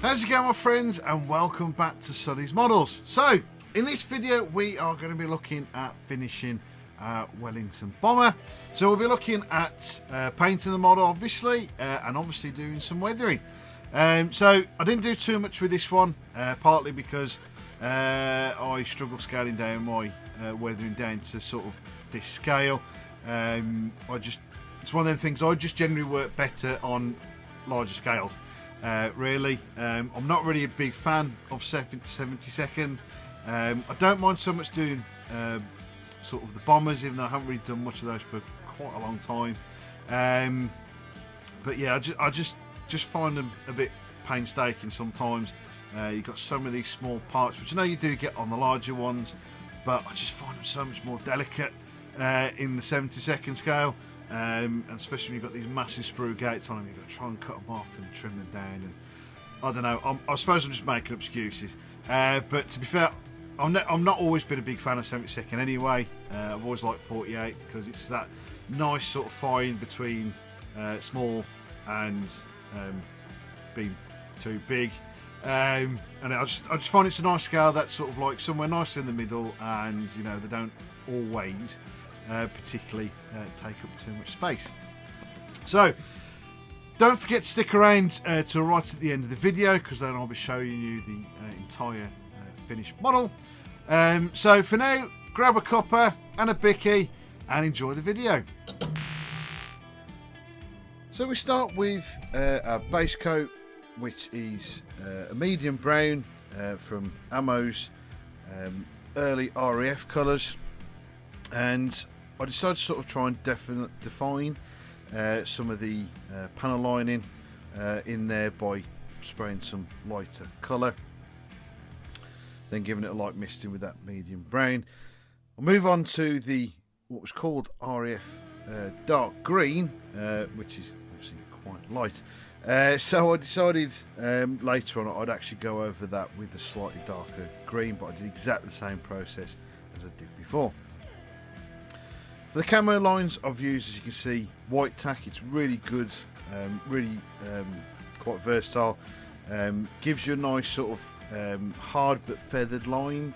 How's it going, my friends, and welcome back to Sully's Models. So in this video we are going to be looking at finishing Wellington Bomber. So we'll be looking at painting the model obviously, and obviously doing some weathering. So I didn't do too much with this one, partly because I struggle scaling down my weathering down to sort of this scale. It's one of them things I just generally work better on larger scales. Really, I'm not really a big fan of 70-second. I don't mind so much doing sort of the bombers, even though I haven't really done much of those for quite a long time. But yeah, I just find them a bit painstaking sometimes. You've got some of these small parts, which I know you do get on the larger ones, but I just find them so much more delicate in the 70-second scale. And especially when you've got these massive sprue gates on them, you've got to try and cut them off and trim them down. And I don't know, I suppose I'm just making up excuses. But to be fair, I'm not always been a big fan of 70-second anyway. I've always liked 48 because it's that nice sort of fine between small and being too big. And I just find it's a nice scale that's sort of like somewhere nice in the middle, and you know, they don't always particularly take up too much space. So don't forget to stick around to right at the end of the video, because then I'll be showing you the entire finished model. So for now, grab a cuppa and a bicky and enjoy the video. So we start with our base coat, which is a medium brown from Ammo's early r.a.f colours, and I decided to sort of try and define some of the panel lining in there by spraying some lighter colour, then giving it a light misting with that medium brown. I'll move on to the what was called r.a.f dark green, which is obviously quite light. So I decided later on I'd actually go over that with a slightly darker green, but I did exactly the same process as I did before. For the camo lines, I've used, as you can see, white tack. It's really good, really quite versatile. Gives you a nice sort of hard but feathered line.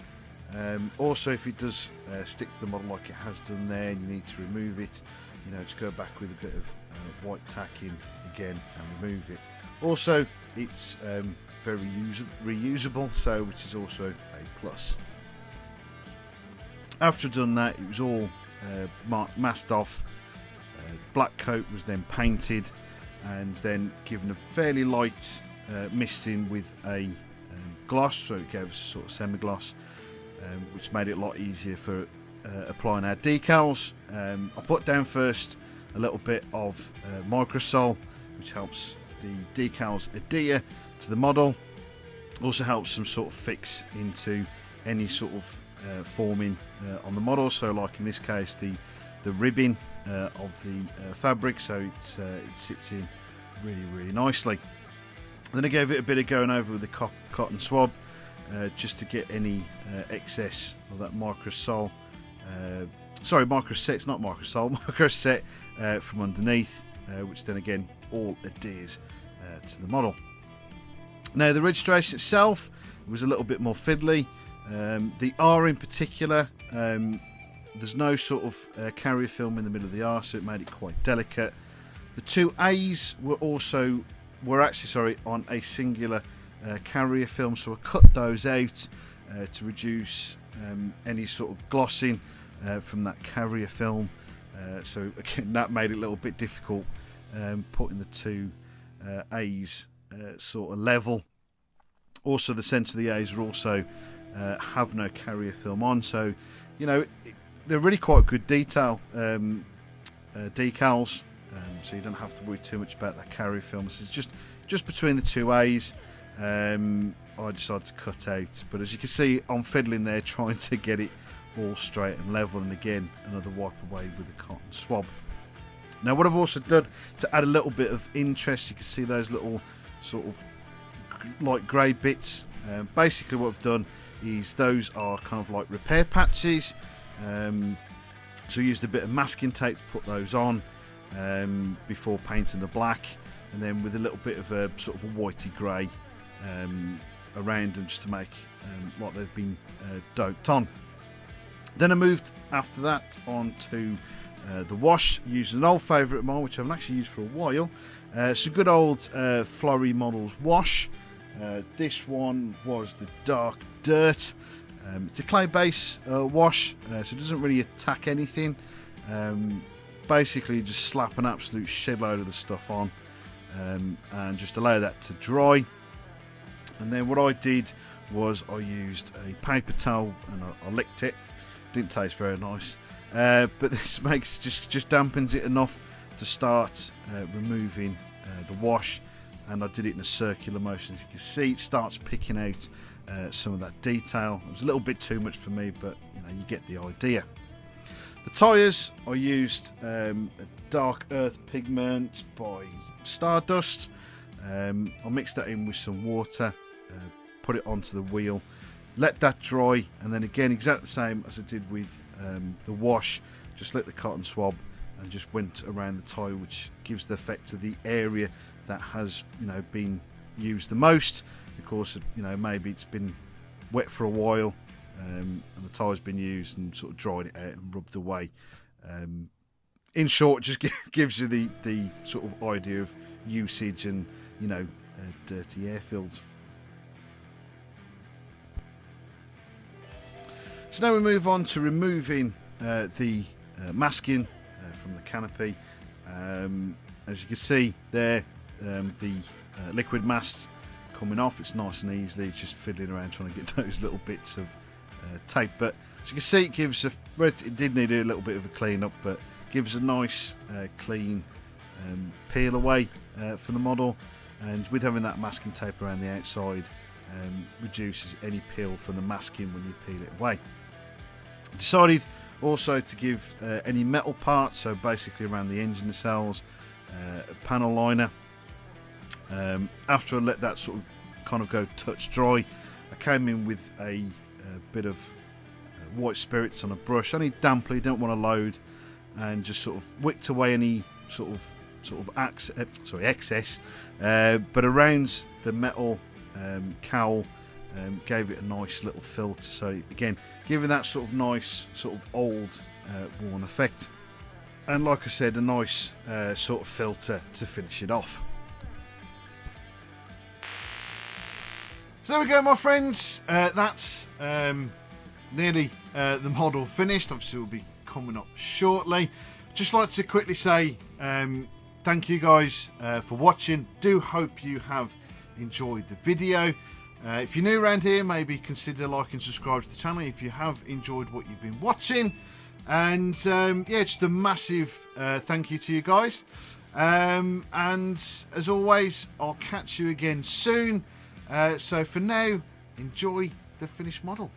Also, if it does stick to the model like it has done there, and you need to remove it, you know, just go back with a bit of white tack in again and remove it. Also, it's very reusable, so which is also a plus. After I'd done that, it was all masked off. Black coat was then painted and then given a fairly light misting with a gloss, so it gave us a sort of semi-gloss, which made it a lot easier for applying our decals. I put down first a little bit of microsol, which helps the decals adhere to the model. Also helps some sort of fix into any sort of forming on the model, so like in this case the ribbing of the fabric, so it sits in really nicely. Then I gave it a bit of going over with the cotton swab, just to get any excess of that microsol, sorry, microset, it's not microsol, microset from underneath, which then again all adheres to the model. Now the registration itself was a little bit more fiddly. The R in particular, there's no sort of carrier film in the middle of the R, so it made it quite delicate. The two A's were actually on a singular carrier film, so I cut those out to reduce any sort of glossing from that carrier film. So again, that made it a little bit difficult putting the two A's sort of level. Also, the centre of the A's are also have no carrier film on, so you know they're really quite good detail decals, so you don't have to worry too much about that carrier film. This is just between the two A's. I decided to cut out, but as you can see, I'm fiddling there trying to get it all straight and level, and again another wipe away with a cotton swab. Now what I've also done to add a little bit of interest, you can see those little sort of light grey bits. Basically what I've done is those are kind of like repair patches, so I used a bit of masking tape to put those on before painting the black, and then with a little bit of a sort of a whitey grey around them just to make like they've been doped on. Then I moved after that on to the wash, using an old favourite of mine which I haven't actually used for a while. Some good old Flurry Models wash. This one was the Dark Dirt. It's a clay base wash, so it doesn't really attack anything. Basically just slap an absolute shed load of the stuff on and just allow that to dry. And then what I did was I used a paper towel and I licked it. Didn't taste very nice, but this makes just dampens it enough to start removing the wash. And I did it in a circular motion. As you can see, it starts picking out some of that detail. It was a little bit too much for me, but you get the idea. The tyres, I used a Dark Earth pigment by Stardust. I mixed that in with some water, put it onto the wheel, let that dry, and then again exactly the same as I did with the wash, just lit the cotton swab and just went around the tyre, which gives the effect of the area that has been used the most. Of course, maybe it's been wet for a while and the tyre's been used and sort of dried it out and rubbed away. In short, just gives you the sort of idea of usage and dirty airfields. So now we move on to removing the masking from the canopy. As you can see there, the liquid mast coming off. It's nice and easily, it's just fiddling around trying to get those little bits of tape. But as you can see, it gives it did need a little bit of a clean up, but gives a nice clean peel away for the model. And with having that masking tape around the outside, reduces any peel from the masking when you peel it away. Decided also to give any metal parts, so basically around the engine nacelles, a panel liner. After I let that sort of kind of go touch dry, I came in with a bit of white spirits on a brush, only damply, don't want to load, and just sort of wicked away any sort of excess, but around the metal cowl. Gave it a nice little filter, so again giving that sort of nice sort of old worn effect, and like I said, a nice sort of filter to finish it off. So there we go, my friends, that's nearly the model finished. Obviously will be coming up shortly. Just like to quickly say thank you guys for watching. Do hope you have enjoyed the video. If you're new around here, maybe consider like and subscribe to the channel if you have enjoyed what you've been watching. And yeah, just a massive thank you to you guys. And as always, I'll catch you again soon. So for now, enjoy the finished model.